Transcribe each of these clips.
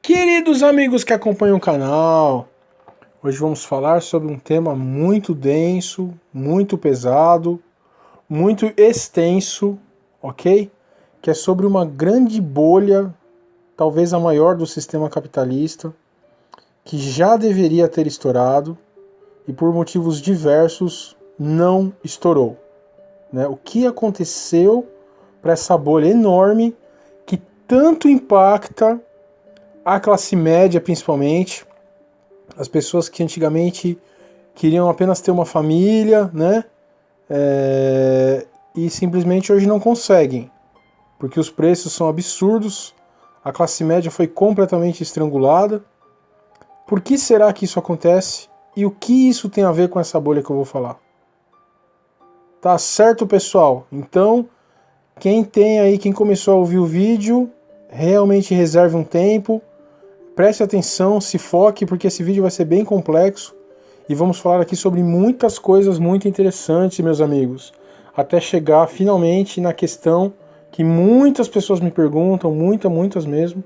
Queridos amigos que acompanham o canal, hoje vamos falar sobre um tema muito denso, muito pesado, muito extenso, ok? Que é sobre uma grande bolha, talvez a maior do sistema capitalista, que já deveria ter estourado e por motivos diversos não estourou, né? O que aconteceu para essa bolha enorme que tanto impacta a classe média, principalmente, as pessoas que antigamente queriam apenas ter uma família, né? E simplesmente hoje não conseguem, porque os preços são absurdos, a classe média foi completamente estrangulada. Por que será que isso acontece? E o que isso tem a ver com essa bolha que eu vou falar? Tá certo, pessoal? Então, quem começou a ouvir o vídeo, realmente reserve um tempo, preste atenção, se foque, porque esse vídeo vai ser bem complexo e vamos falar aqui sobre muitas coisas muito interessantes, meus amigos, até chegar finalmente na questão que muitas pessoas me perguntam, muitas mesmo,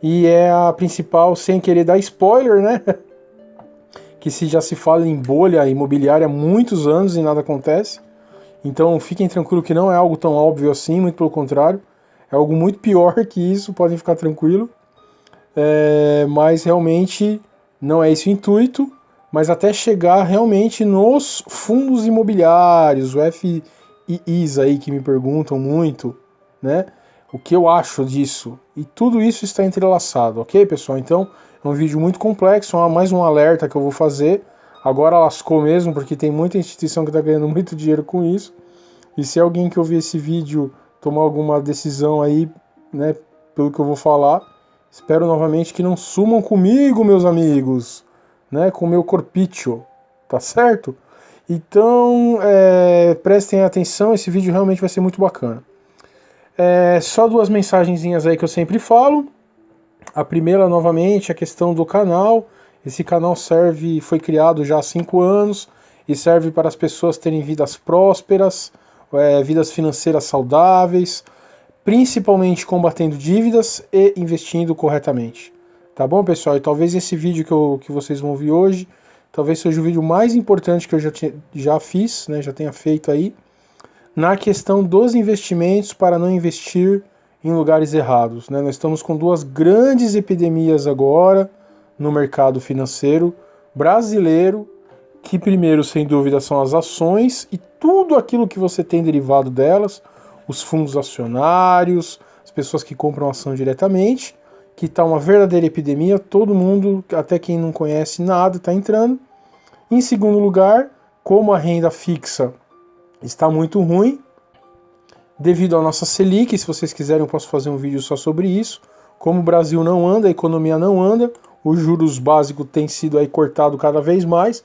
e é a principal, sem querer dar spoiler, né? Que já se fala em bolha imobiliária há muitos anos e nada acontece. Então fiquem tranquilos que não é algo tão óbvio assim, muito pelo contrário, é algo muito pior que isso, podem ficar tranquilos. Mas realmente não é esse o intuito, mas até chegar realmente nos fundos imobiliários, o FIIs aí que me perguntam muito, né? O que eu acho disso. E tudo isso está entrelaçado, ok, pessoal? Então é um vídeo muito complexo, mais um alerta que eu vou fazer. Agora lascou mesmo, porque tem muita instituição que está ganhando muito dinheiro com isso. E se alguém que ouvir esse vídeo tomar alguma decisão aí, né, pelo que eu vou falar, espero novamente que não sumam comigo, meus amigos, né, com o meu corpício, tá certo? Então, prestem atenção, esse vídeo realmente vai ser muito bacana. Só duas mensagenzinhas aí que eu sempre falo. A primeira, novamente, a questão do canal. Esse canal foi criado já há 5 anos e serve para as pessoas terem vidas prósperas, vidas financeiras saudáveis, principalmente combatendo dívidas e investindo corretamente. Tá bom, pessoal? E talvez esse vídeo que vocês vão ver hoje, talvez seja o vídeo mais importante que eu já fiz, né, já tenha feito aí, na questão dos investimentos para não investir em lugares errados, né? Nós estamos com duas grandes epidemias agora no mercado financeiro brasileiro, que primeiro, sem dúvida, são as ações e tudo aquilo que você tem derivado delas, os fundos acionários, as pessoas que compram ação diretamente, que está uma verdadeira epidemia, todo mundo, até quem não conhece nada, está entrando. Em segundo lugar, como a renda fixa está muito ruim, devido à nossa Selic, se vocês quiserem eu posso fazer um vídeo só sobre isso, como o Brasil não anda, a economia não anda, os juros básicos têm sido aí cortado cada vez mais,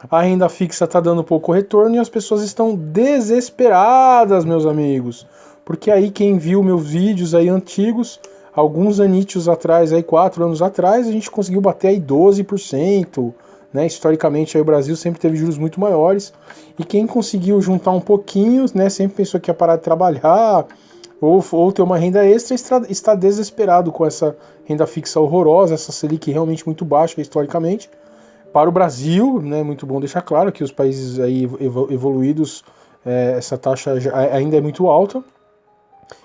a renda fixa está dando pouco retorno e as pessoas estão desesperadas, meus amigos. Porque aí quem viu meus vídeos aí antigos, alguns anitos atrás, aí 4 anos atrás, a gente conseguiu bater aí 12%. Né? Historicamente aí o Brasil sempre teve juros muito maiores. E quem conseguiu juntar um pouquinho, né, sempre pensou que ia parar de trabalhar ou ter uma renda extra, está desesperado com essa renda fixa horrorosa, essa Selic realmente muito baixa historicamente. Para o Brasil, né, muito bom deixar claro que os países aí evoluídos, essa taxa ainda é muito alta.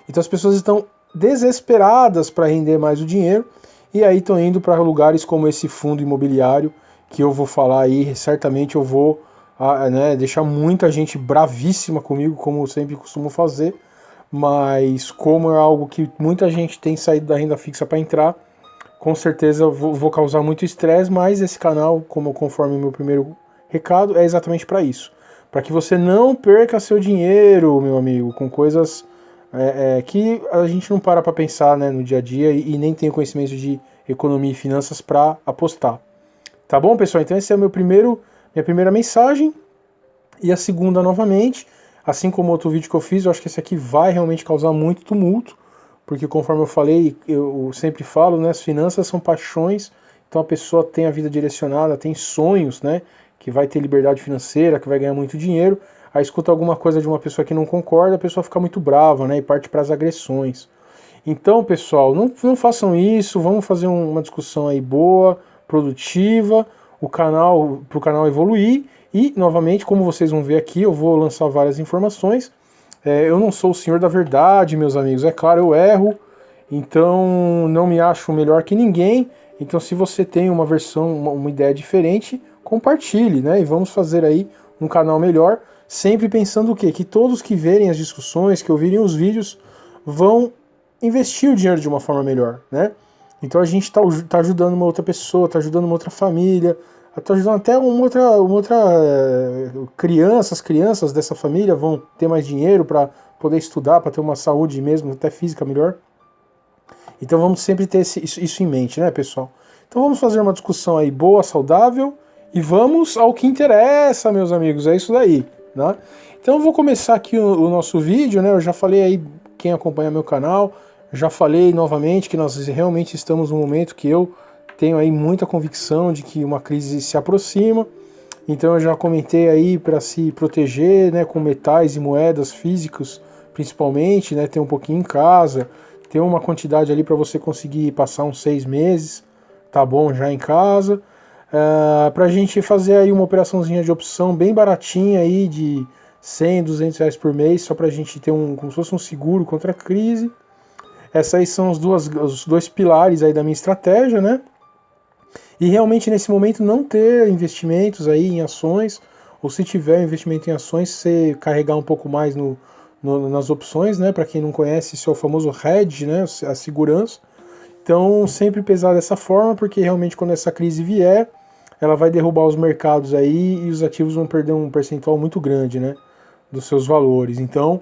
Então as pessoas estão desesperadas para render mais o dinheiro e aí estão indo para lugares como esse fundo imobiliário que eu vou falar aí. Certamente eu vou deixar muita gente bravíssima comigo, como eu sempre costumo fazer, mas como é algo que muita gente tem saído da renda fixa para entrar, com certeza vou causar muito estresse, mas esse canal, conforme o meu primeiro recado, é exatamente para isso. Para que você não perca seu dinheiro, meu amigo, com coisas que a gente não para pensar, né, no dia a dia e nem tem conhecimento de economia e finanças para apostar. Tá bom, pessoal? Então esse é minha primeira mensagem. E a segunda, novamente, assim como outro vídeo que eu fiz, eu acho que esse aqui vai realmente causar muito tumulto, porque conforme eu falei, eu sempre falo, né, as finanças são paixões, então a pessoa tem a vida direcionada, tem sonhos, né, que vai ter liberdade financeira, que vai ganhar muito dinheiro, aí escuta alguma coisa de uma pessoa que não concorda, a pessoa fica muito brava, né, e parte para as agressões. Então, pessoal, não façam isso, vamos fazer uma discussão aí boa, produtiva, para o canal evoluir, e, novamente, como vocês vão ver aqui, eu vou lançar várias informações. Eu não sou o senhor da verdade, meus amigos, é claro, eu erro, então não me acho melhor que ninguém. Então, se você tem uma versão, uma ideia diferente, compartilhe, né? E vamos fazer aí um canal melhor, sempre pensando o quê? Que todos que verem as discussões, que ouvirem os vídeos, vão investir o dinheiro de uma forma melhor, né? Então a gente está ajudando uma outra pessoa, está ajudando uma outra família, está ajudando até uma outra criança. As crianças dessa família vão ter mais dinheiro para poder estudar, para ter uma saúde mesmo, até física melhor. Então vamos sempre ter isso em mente, né, pessoal? Então vamos fazer uma discussão aí boa, saudável, e vamos ao que interessa, meus amigos, é isso daí, né? Então eu vou começar aqui o nosso vídeo, né? Eu já falei aí, quem acompanha meu canal, já falei novamente que nós realmente estamos num momento que eu tenho aí muita convicção de que uma crise se aproxima. Então eu já comentei aí para se proteger, né, com metais e moedas físicos, principalmente, né, ter um pouquinho em casa, ter uma quantidade ali para você conseguir passar uns 6 meses, tá bom, já em casa. Para a gente fazer aí uma operaçãozinha de opção bem baratinha aí, de 100, 200 reais por mês, só para a gente ter como se fosse um seguro contra a crise. Essas aí são os dois pilares aí da minha estratégia, né? E realmente nesse momento não ter investimentos aí em ações, ou se tiver investimento em ações, você carregar um pouco mais nas opções, né? Para quem não conhece, isso é o famoso hedge, né? A segurança. Então sempre pesar dessa forma, porque realmente quando essa crise vier, ela vai derrubar os mercados aí e os ativos vão perder um percentual muito grande, né? Dos seus valores. Então,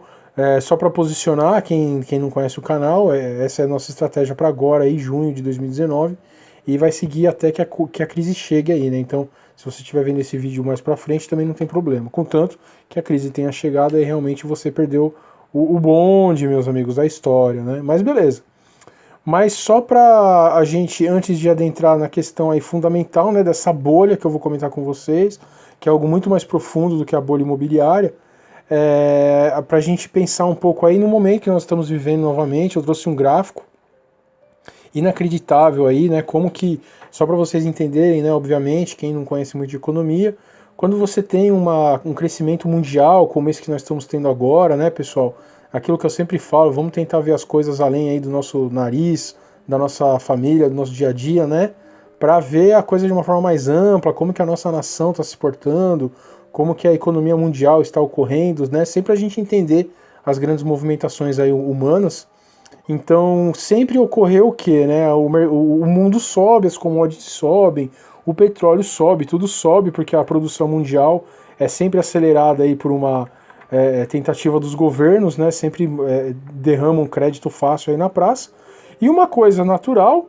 só para posicionar, quem não conhece o canal, essa é a nossa estratégia para agora, aí, junho de 2019, e vai seguir até que a crise chegue aí, né? Então, se você estiver vendo esse vídeo mais para frente, também não tem problema. Contanto que a crise tenha chegado e realmente você perdeu o bonde, meus amigos, da história, né? Mas beleza. Mas só para a gente, antes de adentrar na questão aí fundamental, né, dessa bolha que eu vou comentar com vocês, que é algo muito mais profundo do que a bolha imobiliária, para a gente pensar um pouco aí no momento que nós estamos vivendo novamente. Eu trouxe um gráfico inacreditável aí, né, como que, só para vocês entenderem, né, obviamente, quem não conhece muito de economia, quando você tem um crescimento mundial, como esse que nós estamos tendo agora, né, pessoal, aquilo que eu sempre falo, vamos tentar ver as coisas além aí do nosso nariz, da nossa família, do nosso dia a dia, né, para ver a coisa de uma forma mais ampla, como que a nossa nação está se portando, como que a economia mundial está ocorrendo, né, sempre a gente entender as grandes movimentações aí humanas. Então sempre ocorreu o que, né? O mundo sobe, as commodities sobem, o petróleo sobe, tudo sobe porque a produção mundial é sempre acelerada aí por uma tentativa dos governos, né? Sempre derramam crédito fácil aí na praça. E uma coisa natural,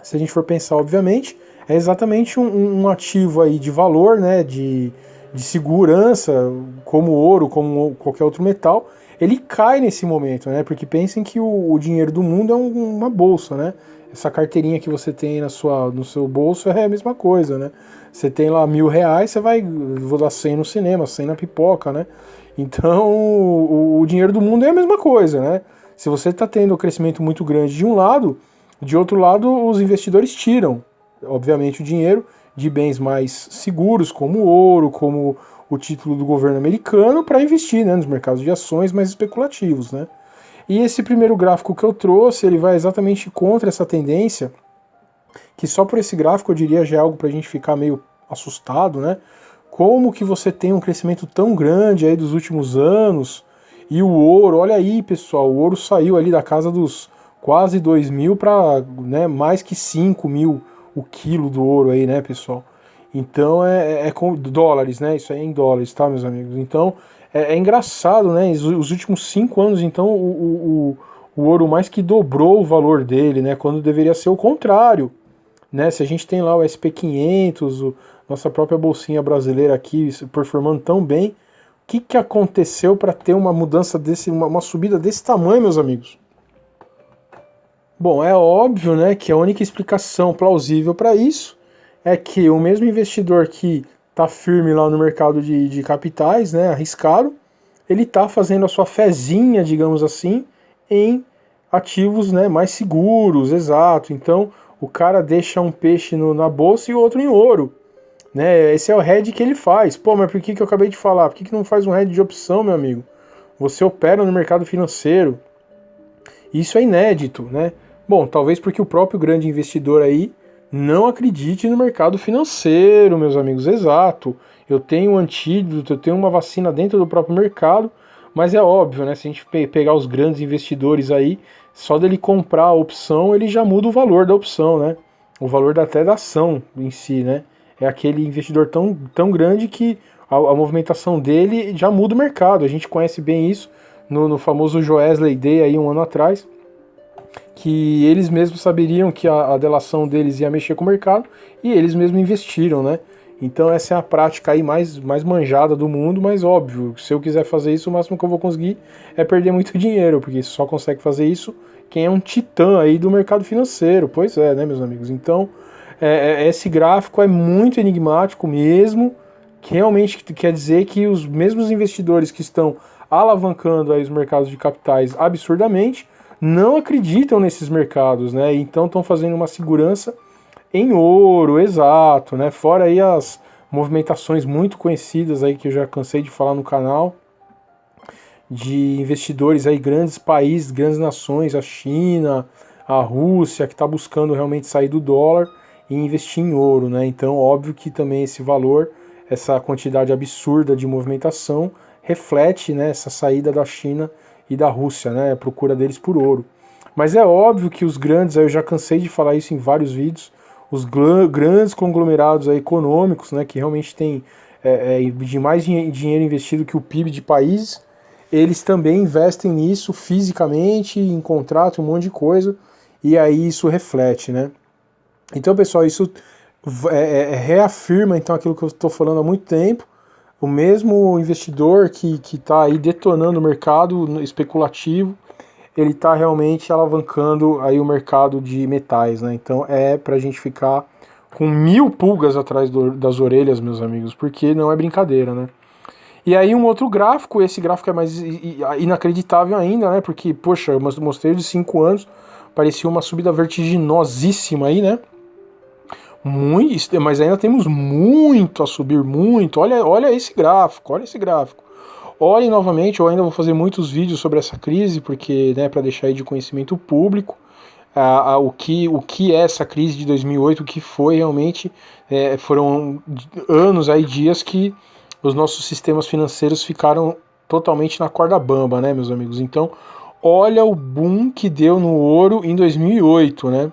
se a gente for pensar, obviamente, é exatamente um ativo aí de valor, né? De segurança, como ouro, como qualquer outro metal, ele cai nesse momento, né? Porque pensem que o dinheiro do mundo é uma bolsa, né? Essa carteirinha que você tem no seu bolso é a mesma coisa, né? Você tem lá R$1.000, você vou dar 100 no cinema, 100 na pipoca, né? Então, o dinheiro do mundo é a mesma coisa, né? Se você está tendo um crescimento muito grande de um lado, de outro lado, os investidores tiram, obviamente, o dinheiro de bens mais seguros, como o ouro, como o título do governo americano, para investir, né, nos mercados de ações mais especulativos, né? E esse primeiro gráfico que eu trouxe, ele vai exatamente contra essa tendência, que só por esse gráfico eu diria já é algo para a gente ficar meio assustado, né? Como que você tem um crescimento tão grande aí dos últimos anos, e o ouro, olha aí, pessoal, o ouro saiu ali da casa dos quase 2.000 para, né, mais que 5.000 o quilo do ouro aí, né, pessoal? Então é com dólares, né? Isso aí é em dólares, tá, meus amigos? Então é engraçado, né? Os últimos 5 anos, então, o ouro mais que dobrou o valor dele, né? Quando deveria ser o contrário, né? Se a gente tem lá o SP500, nossa própria bolsinha brasileira aqui performando tão bem, o que aconteceu para ter uma mudança uma subida desse tamanho, meus amigos? Bom, é óbvio, né, que a única explicação plausível para isso é que o mesmo investidor que está firme lá no mercado de capitais, né, arriscado, ele está fazendo a sua fezinha, digamos assim, em ativos, né, mais seguros, exato. Então o cara deixa um peixe na bolsa e o outro em ouro, né? Esse é o hedge que ele faz. Pô, mas por que eu acabei de falar? Por que não faz um hedge de opção, meu amigo? Você opera no mercado financeiro. Isso é inédito, né? Bom, talvez porque o próprio grande investidor aí não acredite no mercado financeiro, meus amigos, exato. Eu tenho um antídoto, eu tenho uma vacina dentro do próprio mercado, mas é óbvio, né? Se a gente pegar os grandes investidores aí, só dele comprar a opção, ele já muda o valor da opção, né? O valor até da ação em si, né? É aquele investidor tão grande que a movimentação dele já muda o mercado. A gente conhece bem isso no famoso Joesley Day aí um ano atrás, que eles mesmos saberiam que a delação deles ia mexer com o mercado e eles mesmos investiram, né? Então essa é a prática aí mais manjada do mundo, mas óbvio, se eu quiser fazer isso, o máximo que eu vou conseguir é perder muito dinheiro, porque só consegue fazer isso quem é um titã aí do mercado financeiro. Pois é, né, meus amigos? Então, esse gráfico é muito enigmático mesmo, que realmente quer dizer que os mesmos investidores que estão alavancando aí os mercados de capitais absurdamente não acreditam nesses mercados, né? Então estão fazendo uma segurança em ouro, exato, né? Fora aí as movimentações muito conhecidas aí que eu já cansei de falar no canal, de investidores aí, grandes países, grandes nações, a China, a Rússia, que está buscando realmente sair do dólar e investir em ouro, né? Então, óbvio que também esse valor, essa quantidade absurda de movimentação, reflete, né, essa saída da China e da Rússia, né? A procura deles por ouro. Mas é óbvio que os grandes, eu já cansei de falar isso em vários vídeos, os grandes conglomerados aí econômicos, né, que realmente têm de mais dinheiro investido que o PIB de países, eles também investem nisso fisicamente, em contrato, um monte de coisa, e aí isso reflete, né? Então, pessoal, isso reafirma então aquilo que eu estou falando há muito tempo. O mesmo investidor que está aí detonando o mercado especulativo, ele está realmente alavancando aí o mercado de metais, né? Então é para a gente ficar com 1000 pulgas atrás das orelhas, meus amigos, porque não é brincadeira, né? E aí um outro gráfico, esse gráfico é mais inacreditável ainda, né? Porque, poxa, eu mostrei de 5 anos, parecia uma subida vertiginosíssima aí, né? Muito, mas ainda temos muito a subir, muito. Olha esse gráfico, olha esse gráfico. Olhem novamente, eu ainda vou fazer muitos vídeos sobre essa crise, porque, né, para deixar aí de conhecimento público o que é essa crise de 2008, o que foi realmente, foram anos aí, dias que os nossos sistemas financeiros ficaram totalmente na corda bamba, né, meus amigos? Então, olha o boom que deu no ouro em 2008, né?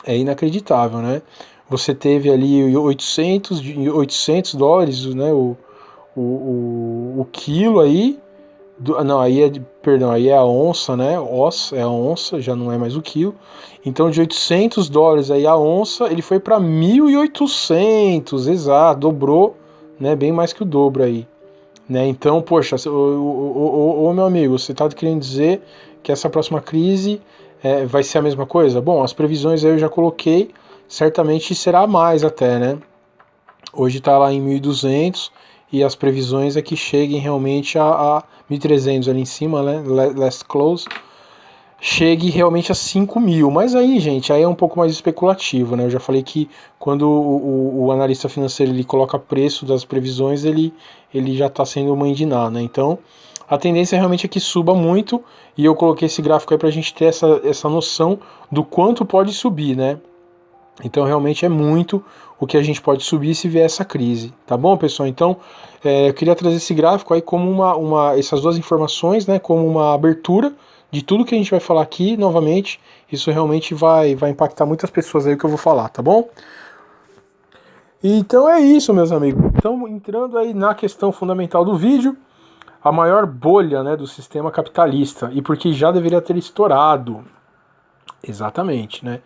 É inacreditável, né? Você teve ali 800 dólares, né, o quilo aí, não, aí é a onça, né, é a onça, já não é mais o quilo. Então de 800 dólares aí a onça, ele foi para 1.800, exato, dobrou, né, bem mais que o dobro aí, né? Então, poxa, meu amigo, você está querendo dizer que essa próxima crise vai ser a mesma coisa? Bom, as previsões aí eu já coloquei, certamente será mais até, né? Hoje está lá em 1.200 e as previsões é que cheguem realmente a 1.300 ali em cima, né? Last close. Chegue realmente a 5.000. Mas aí, gente, aí é um pouco mais especulativo, né? Eu já falei que quando o analista financeiro ele coloca preço das previsões, ele já está sendo mãe de Ná, né? Então, a tendência realmente é que suba muito, e eu coloquei esse gráfico aí para a gente ter essa noção do quanto pode subir, né? Então realmente é muito o que a gente pode subir se vier essa crise, tá bom, pessoal? Então eu queria trazer esse gráfico aí como essas duas informações, né, como uma abertura de tudo que a gente vai falar aqui. Novamente, isso realmente vai impactar muitas pessoas aí o que eu vou falar, tá bom? Então é isso, meus amigos. Então, entrando aí na questão fundamental do vídeo, a maior bolha, né, do sistema capitalista, e porque já deveria ter estourado. Exatamente, né?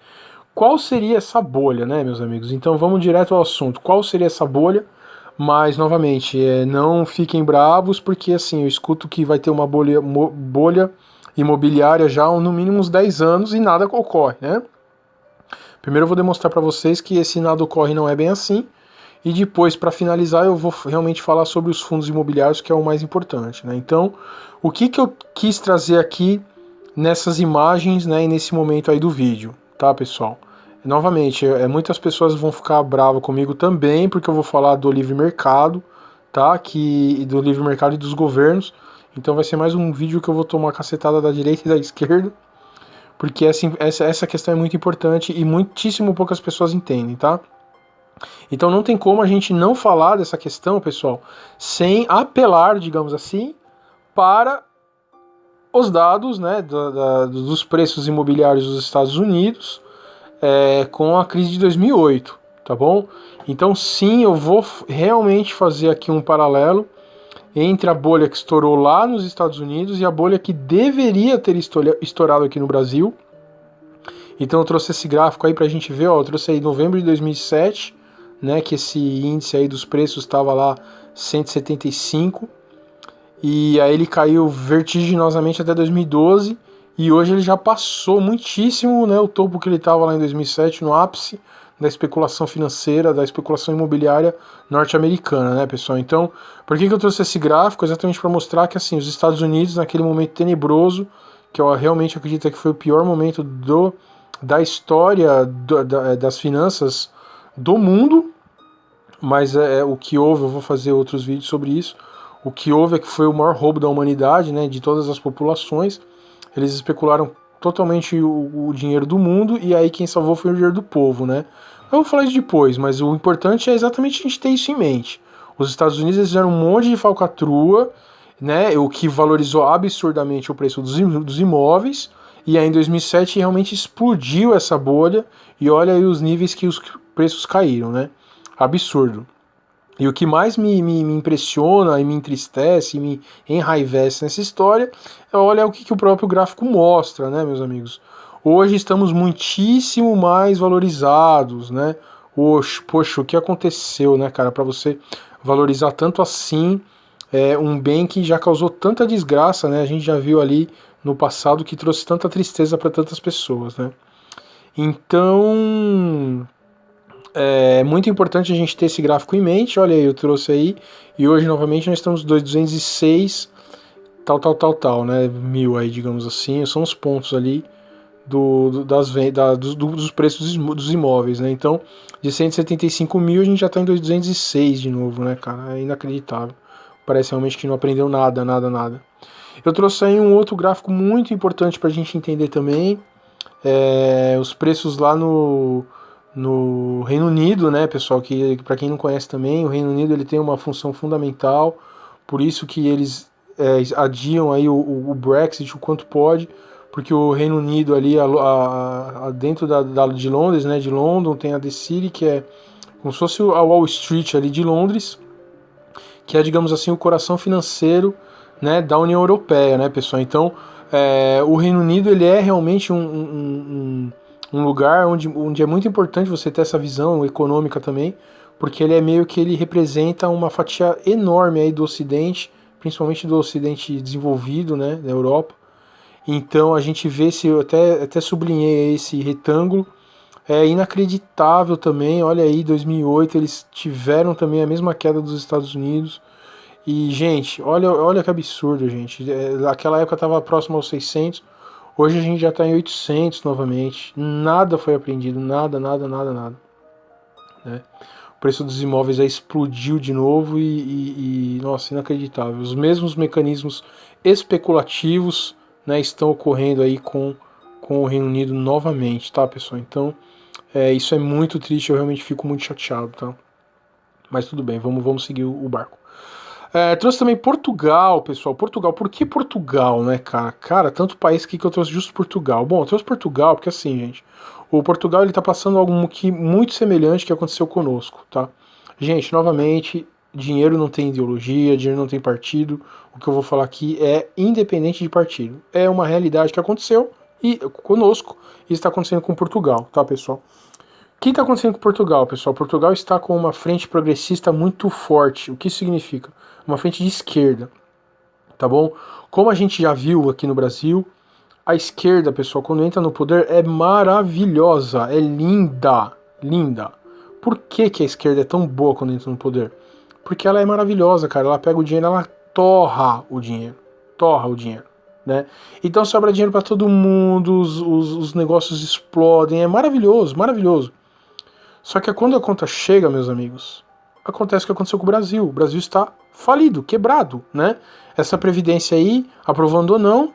Qual seria essa bolha, né, meus amigos? Então vamos direto ao assunto. Qual seria essa bolha? Mas, novamente, não fiquem bravos, porque assim, eu escuto que vai ter uma bolha imobiliária já há no mínimo uns 10 anos e nada ocorre, né? Primeiro eu vou demonstrar para vocês que esse nada ocorre não é bem assim, e depois, para finalizar, eu vou realmente falar sobre os fundos imobiliários, que é o mais importante, né? Então, o que eu quis trazer aqui nessas imagens, né, e nesse momento aí do vídeo, tá, pessoal? Novamente, muitas pessoas vão ficar bravas comigo também, porque eu vou falar do livre mercado, tá? Do livre mercado e dos governos. Então vai ser mais um vídeo que eu vou tomar cacetada da direita e da esquerda, porque essa questão é muito importante e muitíssimo poucas pessoas entendem, tá? Então não tem como a gente não falar dessa questão, pessoal, sem apelar, digamos assim, para os dados, né, dos preços imobiliários dos Estados Unidos com a crise de 2008, tá bom? Então sim, eu vou realmente fazer aqui um paralelo entre a bolha que estourou lá nos Estados Unidos e a bolha que deveria ter estourado aqui no Brasil. Então eu trouxe esse gráfico aí pra gente ver, ó, eu trouxe aí novembro de 2007, né, que esse índice aí dos preços estava lá 175, e aí ele caiu vertiginosamente até 2012, e hoje ele já passou muitíssimo, né, o topo que ele estava lá em 2007, no ápice da especulação financeira, da especulação imobiliária norte-americana, né, pessoal? Então, por que eu trouxe esse gráfico? Exatamente para mostrar que, assim, os Estados Unidos, naquele momento tenebroso, que eu realmente acredito que foi o pior momento da história das finanças do mundo, mas o que houve, eu vou fazer outros vídeos sobre isso, o que houve é que foi o maior roubo da humanidade, né, de todas as populações. Eles especularam totalmente o dinheiro do mundo, e aí quem salvou foi o dinheiro do povo, né? Eu vou falar isso depois, mas o importante é exatamente a gente ter isso em mente. Os Estados Unidos fizeram um monte de falcatrua, né, o que valorizou absurdamente o preço dos imóveis, e aí em 2007 realmente explodiu essa bolha, e olha aí os níveis que os preços caíram, né? Absurdo. E o que mais me impressiona e me entristece e me enraivece nessa história é olha o que o próprio gráfico mostra, né, meus amigos? Hoje estamos muitíssimo mais valorizados, né? Poxa, o que aconteceu, né, cara, para você valorizar tanto assim um bem que já causou tanta desgraça, né? A gente já viu ali no passado que trouxe tanta tristeza para tantas pessoas, né? Então, é muito importante a gente ter esse gráfico em mente. Olha aí, eu trouxe aí, e hoje novamente nós estamos 206 tal, né, mil aí, digamos assim, são os pontos ali dos preços dos imóveis, né? Então, de 175 mil a gente já está em 206 de novo, né, cara? É inacreditável. Parece realmente que não aprendeu nada. Eu trouxe aí um outro gráfico muito importante para a gente entender também, os preços lá no Reino Unido, né, pessoal, que para quem não conhece também, o Reino Unido ele tem uma função fundamental, por isso que eles adiam aí o Brexit o quanto pode, porque o Reino Unido ali dentro de Londres, né, de London, tem a The City, que é como se fosse a Wall Street ali de Londres, que é, digamos assim, o coração financeiro, né, da União Europeia, né, pessoal? Então, o Reino Unido ele é realmente um lugar onde é muito importante você ter essa visão econômica também, porque ele representa uma fatia enorme aí do Ocidente, principalmente do Ocidente desenvolvido, né, da Europa. Então a gente vê, eu até sublinhei esse retângulo, é inacreditável também. Olha aí, 2008 eles tiveram também a mesma queda dos Estados Unidos. E, gente, olha que absurdo, gente. Naquela época estava próximo aos 600, hoje a gente já está em 800 novamente. Nada foi aprendido, nada. Né? O preço dos imóveis aí explodiu de novo nossa, inacreditável. Os mesmos mecanismos especulativos, né, estão ocorrendo aí com o Reino Unido novamente, tá, pessoal? Então, isso é muito triste, eu realmente fico muito chateado, tá? Mas tudo bem, vamos seguir o barco. Trouxe também Portugal, pessoal. Portugal, por que Portugal, né, cara? Cara, tanto país aqui que eu trouxe justo Portugal. Bom, eu trouxe Portugal porque assim, gente, o Portugal ele tá passando algo muito semelhante que aconteceu conosco, tá? Gente, novamente, dinheiro não tem ideologia, dinheiro não tem partido. O que eu vou falar aqui é independente de partido. É uma realidade que aconteceu conosco e está acontecendo com Portugal, tá, pessoal? O que está acontecendo com Portugal, pessoal? Portugal está com uma frente progressista muito forte. O que isso significa? Uma frente de esquerda, tá bom? Como a gente já viu aqui no Brasil, a esquerda, pessoal, quando entra no poder é maravilhosa, é linda. Por que a esquerda é tão boa quando entra no poder? Porque ela é maravilhosa, cara. Ela pega o dinheiro, ela torra o dinheiro. né? Então sobra dinheiro para todo mundo, os negócios explodem, é maravilhoso, maravilhoso. Só que quando a conta chega, meus amigos, acontece o que aconteceu com o Brasil. O Brasil está falido, quebrado, né? Essa previdência aí, aprovando ou não,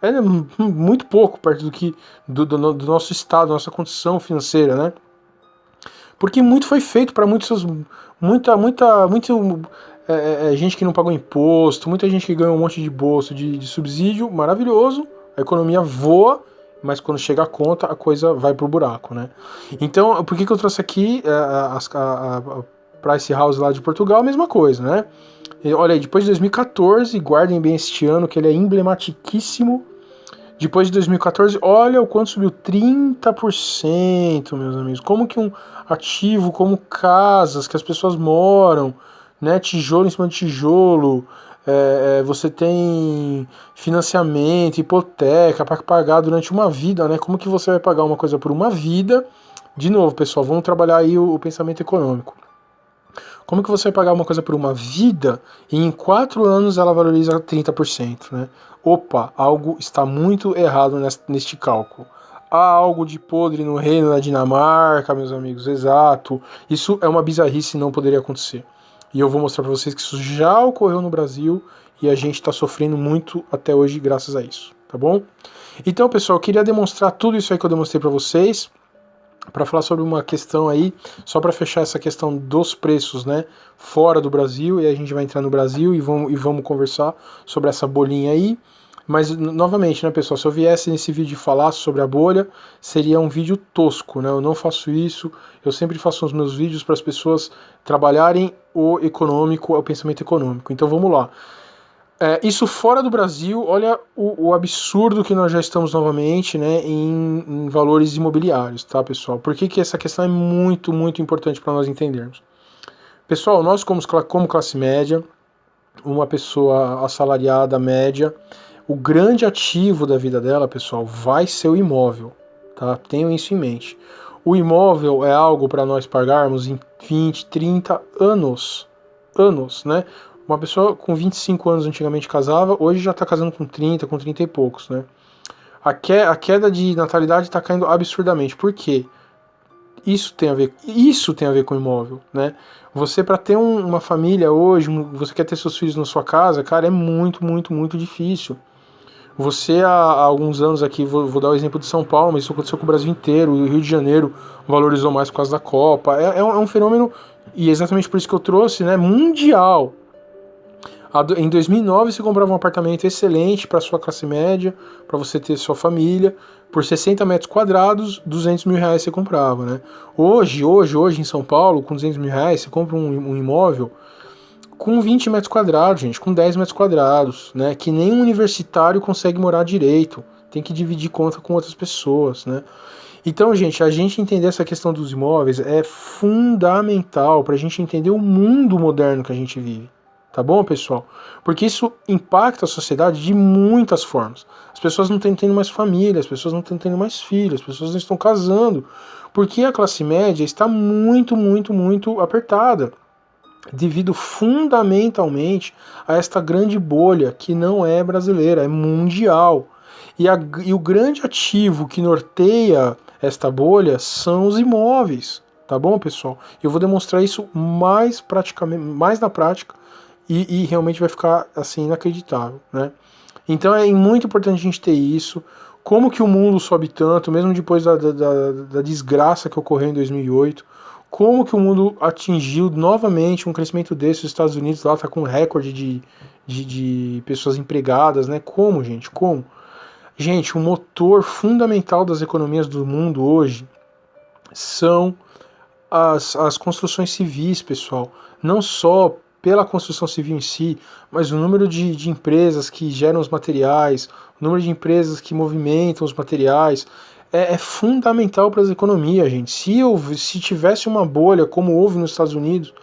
é muito pouco perto do nosso estado, nossa condição financeira, né? Porque muito foi feito para muita gente que não pagou imposto, muita gente que ganhou um monte de bolsa, de subsídio, maravilhoso, a economia voa, mas quando chega a conta, a coisa vai pro buraco, né? Então, por que eu trouxe aqui a Price House lá de Portugal? A mesma coisa, né? E, olha aí, depois de 2014, guardem bem este ano, que ele é emblematiquíssimo. Depois de 2014, olha o quanto subiu, 30%, meus amigos. Como que um ativo como casas, que as pessoas moram, né, tijolo em cima de tijolo, você tem financiamento, hipoteca para pagar durante uma vida, né? Como que você vai pagar uma coisa por uma vida? De novo, pessoal, vamos trabalhar aí o pensamento econômico. Como que você vai pagar uma coisa por uma vida e em 4 anos ela valoriza 30%, né? Opa, algo está muito errado neste cálculo. Há algo de podre no reino da Dinamarca, meus amigos, exato. Isso é uma bizarrice e não poderia acontecer. E eu vou mostrar para vocês que isso já ocorreu no Brasil e a gente está sofrendo muito até hoje graças a isso, tá bom? Então, pessoal, eu queria demonstrar tudo isso aí que eu demonstrei para vocês, para falar sobre uma questão aí, só para fechar essa questão dos preços, né, fora do Brasil, e a gente vai entrar no Brasil e vamos conversar sobre essa bolinha aí. Mas, novamente, né, pessoal, se eu viesse nesse vídeo e falasse sobre a bolha, seria um vídeo tosco, né? Eu não faço isso, eu sempre faço os meus vídeos para as pessoas trabalharem o econômico, o pensamento econômico. Então, vamos lá. Isso fora do Brasil, olha o absurdo que nós já estamos novamente, né, em valores imobiliários, tá, pessoal? Por que essa questão é muito, muito importante para nós entendermos? Pessoal, nós como classe média, uma pessoa assalariada média, o grande ativo da vida dela, pessoal, vai ser o imóvel, tá? Tenham isso em mente. O imóvel é algo para nós pagarmos em 20, 30 anos, né? Uma pessoa com 25 anos antigamente casava, hoje já está casando com 30, com 30 e poucos, né? A queda de natalidade está caindo absurdamente. Por quê? Isso tem a ver com imóvel, né? Você, para ter uma família hoje, você quer ter seus filhos na sua casa, cara, é muito, muito, muito difícil. Você, há alguns anos aqui, vou dar o exemplo de São Paulo, mas isso aconteceu com o Brasil inteiro, o Rio de Janeiro valorizou mais por causa da Copa. É um fenômeno, e é exatamente por isso que eu trouxe, né, mundial. Em 2009 você comprava um apartamento excelente para sua classe média, para você ter sua família, por 60 metros quadrados, 200 mil reais você comprava, né? Hoje em São Paulo, com 200 mil reais, você compra um imóvel com 20 metros quadrados, gente, com 10 metros quadrados, né? Que nem um universitário consegue morar direito, tem que dividir conta com outras pessoas, né? Então, gente, a gente entender essa questão dos imóveis é fundamental para a gente entender o mundo moderno que a gente vive. Tá bom, pessoal? Porque isso impacta a sociedade de muitas formas. As pessoas não estão tendo mais família, as pessoas não estão tendo mais filhos, as pessoas não estão casando, porque a classe média está muito, muito, muito apertada, devido fundamentalmente a esta grande bolha que não é brasileira, é mundial. E o grande ativo que norteia esta bolha são os imóveis. Tá bom, pessoal? Eu vou demonstrar isso mais na prática, e realmente vai ficar assim inacreditável, né? Então é muito importante a gente ter isso. Como que o mundo sobe tanto, mesmo depois da desgraça que ocorreu em 2008, como que o mundo atingiu novamente um crescimento desse? Os Estados Unidos lá está com um recorde de pessoas empregadas, né? Como, gente? Como? Gente, o motor fundamental das economias do mundo hoje são as construções civis, pessoal. Não só pela construção civil em si, mas o número de empresas que geram os materiais, o número de empresas que movimentam os materiais, é fundamental para as economias, gente. Se tivesse uma bolha, como houve nos Estados Unidos,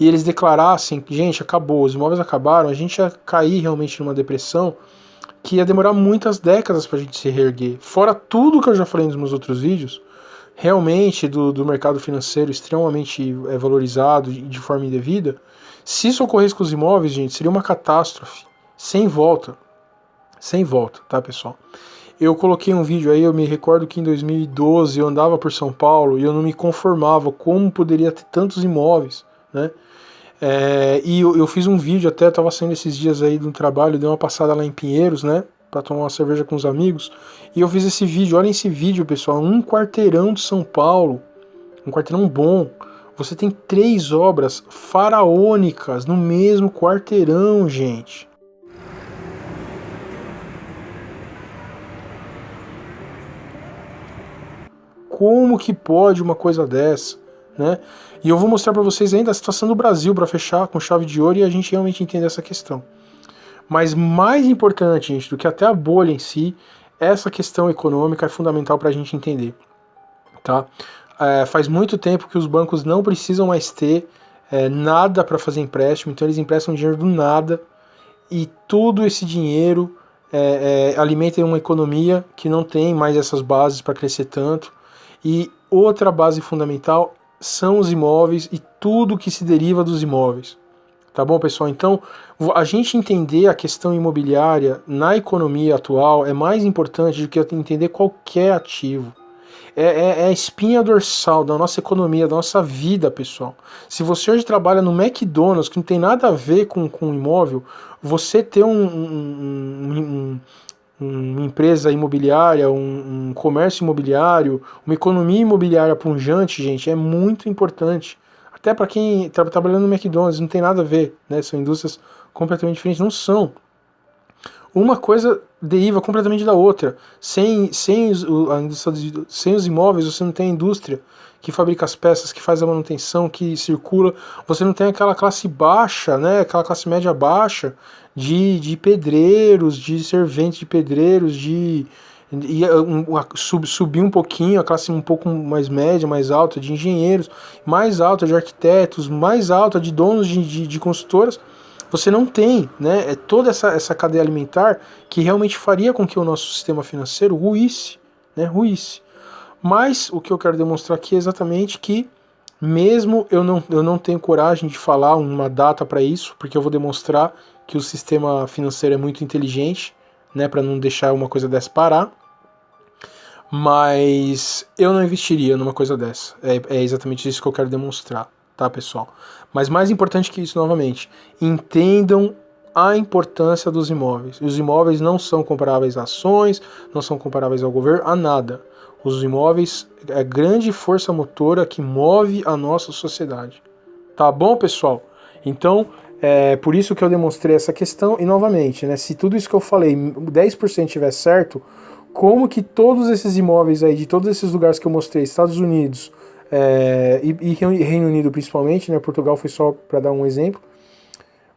e eles declarassem, gente, acabou, os imóveis acabaram, a gente ia cair realmente numa depressão que ia demorar muitas décadas para a gente se reerguer. Fora tudo que eu já falei nos meus outros vídeos, realmente do mercado financeiro extremamente valorizado de forma indevida, se isso ocorresse com os imóveis, gente, seria uma catástrofe, sem volta. sem volta, tá, pessoal? Eu coloquei um vídeo aí, eu me recordo que em 2012 eu andava por São Paulo e eu não me conformava como poderia ter tantos imóveis, né? E eu fiz um vídeo, até estava saindo esses dias aí de um trabalho, dei uma passada lá em Pinheiros, né? Pra tomar uma cerveja com os amigos. E eu fiz esse vídeo, olha esse vídeo, pessoal, um quarteirão de São Paulo, um quarteirão bom. Você tem 3 obras faraônicas no mesmo quarteirão, gente. Como que pode uma coisa dessa, né? E eu vou mostrar para vocês ainda a situação do Brasil para fechar com chave de ouro e a gente realmente entender essa questão. Mas mais importante, gente, do que até a bolha em si, essa questão econômica é fundamental para a gente entender, tá? Faz muito tempo que os bancos não precisam mais ter nada para fazer empréstimo, então eles emprestam dinheiro do nada e todo esse dinheiro alimenta uma economia que não tem mais essas bases para crescer tanto. E outra base fundamental são os imóveis e tudo que se deriva dos imóveis. Tá bom, pessoal? Então, a gente entender a questão imobiliária na economia atual é mais importante do que entender qualquer ativo. É a espinha dorsal da nossa economia, da nossa vida, pessoal. Se você hoje trabalha no McDonald's, que não tem nada a ver com imóvel, você ter uma empresa imobiliária, um comércio imobiliário, uma economia imobiliária pujante, gente, é muito importante. Até para quem está trabalhando no McDonald's, não tem nada a ver, né? São indústrias completamente diferentes, não são. Uma coisa deriva completamente da outra. Sem os imóveis, você não tem a indústria que fabrica as peças, que faz a manutenção, que circula. Você não tem aquela classe baixa, né? Aquela classe média baixa de pedreiros, de serventes de pedreiros, subir um pouquinho, a classe um pouco mais média, mais alta de engenheiros, mais alta de arquitetos, mais alta de donos de consultoras. Você não tem, né, toda essa cadeia alimentar que realmente faria com que o nosso sistema financeiro ruísse, né, ruísse. Mas o que eu quero demonstrar aqui é exatamente que, mesmo eu não tenho coragem de falar uma data para isso, porque eu vou demonstrar que o sistema financeiro é muito inteligente, né, para não deixar uma coisa dessa parar, mas eu não investiria numa coisa dessa. É exatamente isso que eu quero demonstrar, tá, pessoal? Mas mais importante que isso, novamente, entendam a importância dos imóveis. Os imóveis não são comparáveis a ações, não são comparáveis ao governo, a nada. Os imóveis é a grande força motora que move a nossa sociedade. Tá bom, pessoal? Então, é por isso que eu demonstrei essa questão. E, novamente, né, se tudo isso que eu falei, 10% estiver certo, como que todos esses imóveis aí, de todos esses lugares que eu mostrei, Estados Unidos e Reino Unido principalmente, né, Portugal foi só para dar um exemplo,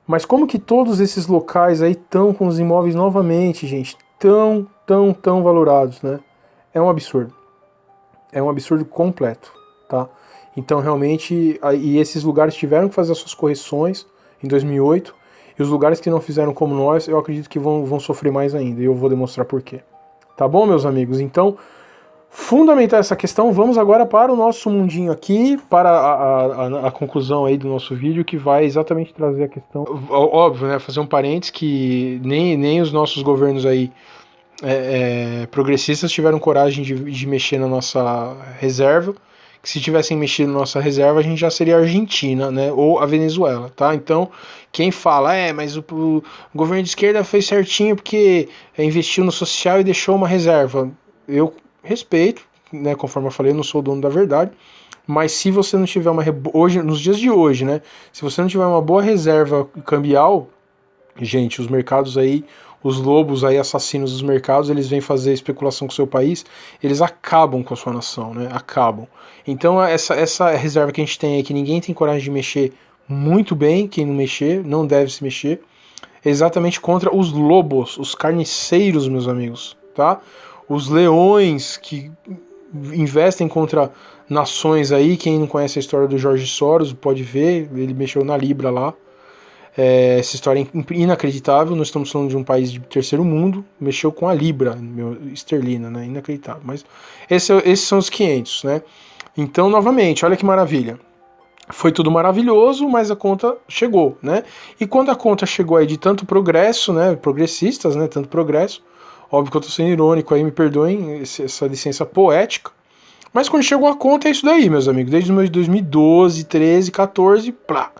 mas como que todos esses locais aí estão com os imóveis novamente, gente, tão valorados, né? É um absurdo. É um absurdo completo, tá? Então, realmente, e esses lugares tiveram que fazer as suas correções em 2008, e os lugares que não fizeram como nós, eu acredito que vão sofrer mais ainda, e eu vou demonstrar por quê. Tá bom, meus amigos? Então, fundamentar essa questão, vamos agora para o nosso mundinho aqui, para a conclusão aí do nosso vídeo, que vai exatamente trazer a questão, óbvio, né, fazer um parênteses que nem os nossos governos aí progressistas tiveram coragem de mexer na nossa reserva, que se tivessem mexido na nossa reserva, a gente já seria a Argentina, né, ou a Venezuela, tá? Então, quem fala, mas o governo de esquerda fez certinho porque investiu no social e deixou uma reserva, eu respeito, né, conforme eu falei, eu não sou o dono da verdade, mas se você não tiver nos dias de hoje, né, se você não tiver uma boa reserva cambial, gente, os mercados aí, os lobos aí assassinos dos mercados, eles vêm fazer especulação com o seu país, eles acabam com a sua nação, né? Acabam. Então essa reserva que a gente tem aí, que ninguém tem coragem de mexer muito bem, quem não mexer, não deve se mexer, é exatamente contra os lobos, os carniceiros, meus amigos, tá? Os leões que investem contra nações aí, quem não conhece a história do George Soros pode ver, ele mexeu na Libra lá, essa história é inacreditável, nós estamos falando de um país de terceiro mundo, mexeu com a Libra esterlina, né? Inacreditável, mas esses são os 500, né? Então, novamente, olha que maravilha, foi tudo maravilhoso, mas a conta chegou, né? E quando a conta chegou aí de tanto progresso, né, progressistas, né, tanto progresso, óbvio que eu tô sendo irônico aí, me perdoem essa licença poética, mas quando chegou a conta é isso daí, meus amigos, desde 2012, 13, 14, plá,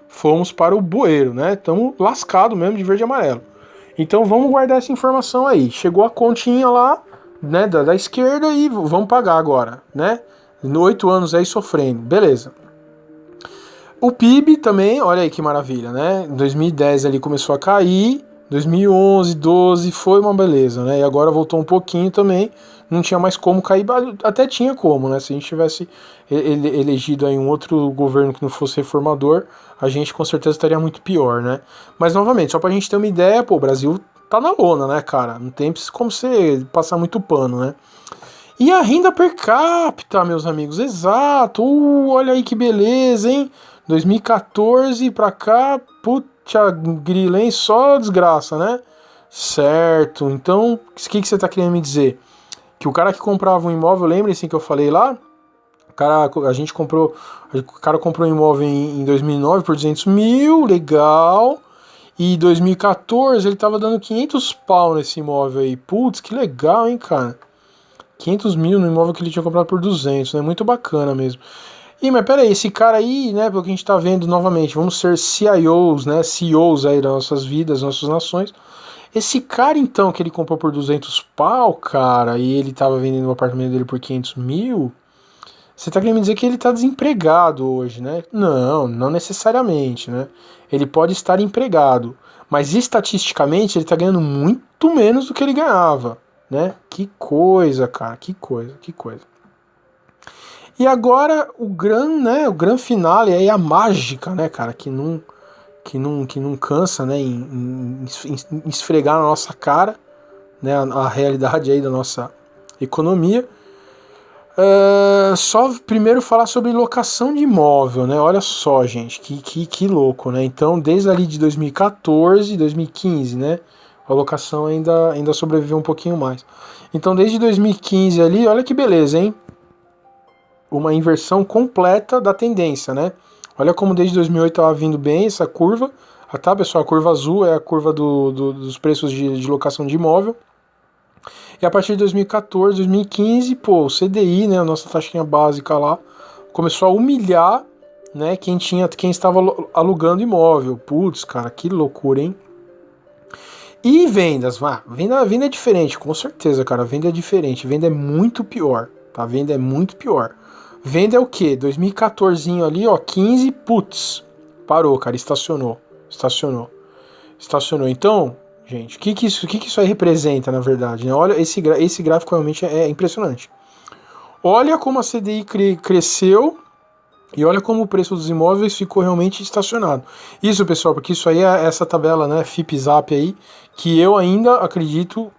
fomos para o bueiro, né? Estamos lascados mesmo de verde e amarelo. Então vamos guardar essa informação aí. Chegou a continha lá, né, da esquerda e vamos pagar agora, né? 8 anos aí sofrendo, beleza. O PIB também, olha aí que maravilha, né? Em 2010 ali começou a cair, 2011, 12 foi uma beleza, né? E agora voltou um pouquinho também, não tinha mais como cair, até tinha como, né? Se a gente tivesse elegido aí um outro governo que não fosse reformador, a gente com certeza estaria muito pior, né? Mas novamente, só pra gente ter uma ideia, pô, o Brasil tá na lona, né, cara? Não tem como você passar muito pano, né? E a renda per capita, meus amigos, exato. Olha aí que beleza, hein? 2014 pra cá, puta grila, hein? Só desgraça, né? Certo. Então, o que você tá querendo me dizer? Que o cara que comprava um imóvel, lembrem-se que eu falei lá? O cara comprou um imóvel em 2009 por 200 mil, legal. E em 2014 ele tava dando 500 pau nesse imóvel aí. Putz, que legal, hein, cara? 500 mil no imóvel que ele tinha comprado por 200, né? Muito bacana mesmo. E, mas peraí, esse cara aí, né, pelo que a gente tá vendo novamente, vamos ser CIOs, né, CEOs aí das nossas vidas, das nossas nações. Esse cara, então, que ele comprou por 200 pau, cara, e ele tava vendendo o apartamento dele por 500 mil, você tá querendo me dizer que ele tá desempregado hoje, né? Não, não necessariamente, né? Ele pode estar empregado, mas estatisticamente ele tá ganhando muito menos do que ele ganhava, né? Que coisa, cara, que coisa, que coisa. E agora o gran finale aí a mágica, né, cara, que não cansa, né, em esfregar na nossa cara, né, a realidade aí da nossa economia. Só primeiro falar sobre locação de imóvel, né? Olha só, gente, que louco, né? Então, desde ali de 2014, 2015, né? A locação ainda sobreviveu um pouquinho mais. Então, desde 2015 ali, olha que beleza, hein? Uma inversão completa da tendência, né? Olha como desde 2008 estava vindo bem essa curva. Tá, pessoal? A curva azul é a curva dos preços de locação de imóvel. E a partir de 2014, 2015, pô, o CDI, né, a nossa taxinha básica lá, começou a humilhar, né, quem estava alugando imóvel. Putz, cara, que loucura, hein? E vendas, venda é diferente, com certeza, cara, venda é diferente, venda é muito pior, tá? Venda é muito pior. Venda é o quê? 2014 ali, ó, 15, putz, parou, cara, estacionou. Então, gente, o que isso aí representa, na verdade? Né? Olha, esse gráfico realmente é impressionante. Olha como a CDI cresceu e olha como o preço dos imóveis ficou realmente estacionado. Isso, pessoal, porque isso aí é essa tabela, né, FIP-ZAP aí, que eu ainda acredito,